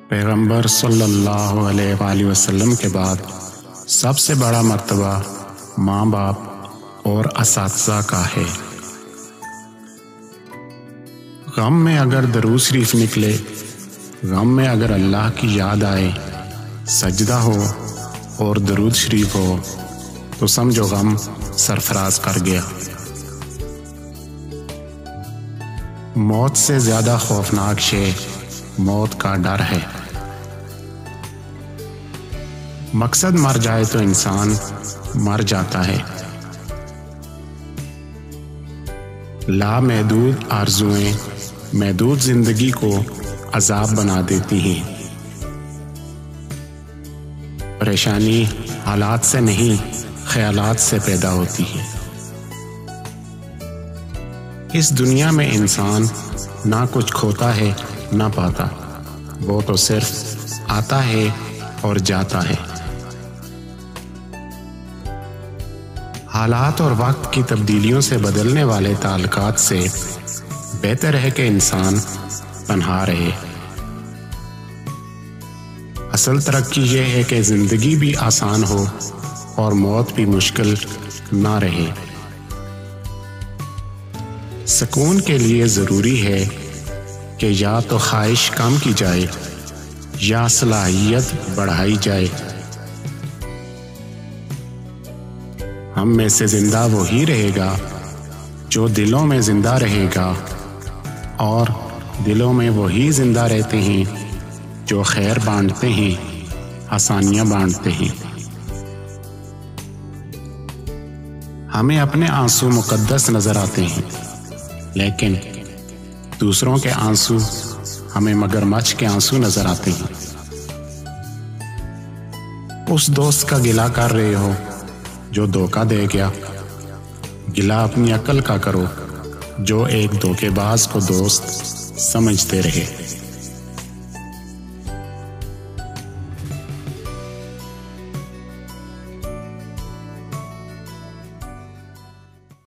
पैगंबर सल्लल्लाहु अलैहि वसल्लम के बाद सबसे बड़ा मर्तबा माँ बाप और असातिज़ा का है। गम में अगर दरूद शरीफ निकले, गम में अगर अल्लाह की याद आए, सजदा हो और दरूद शरीफ हो तो समझो गम सरफराज कर गया। मौत से ज्यादा खौफनाक शे मौत का डर है। मकसद मर जाए तो इंसान मर जाता है। लामहदूद आरज़ुएं महदूद जिंदगी को अजाब बना देती हैं। परेशानी हालात से नहीं, ख्यालात से पैदा होती है। इस दुनिया में इंसान ना कुछ खोता है ना पाता, वो तो सिर्फ आता है और जाता है। हालात और वक्त की तब्दीलियों से बदलने वाले ताल्लुकात से बेहतर है कि इंसान तन्हा रहे। असल तरक्की ये है कि जिंदगी भी आसान हो और मौत भी मुश्किल ना रहे। सुकून के लिए जरूरी है कि या तो ख्वाहिश कम की जाए या सलाहियत बढ़ाई जाए। हम में से जिंदा वो ही रहेगा जो दिलों में जिंदा रहेगा, और दिलों में वो ही जिंदा रहते हैं जो खैर बांटते हैं, आसानियां बांटते हैं। हमें अपने आंसू मुकद्दस नजर आते हैं, लेकिन दूसरों के आंसू हमें मगरमच्छ के आंसू नजर आते हैं। उस दोस्त का गिला कर रहे हो जो धोखा दे गया, गिला अपनी अक्ल का करो जो एक धोखेबाज को दोस्त समझते रहे।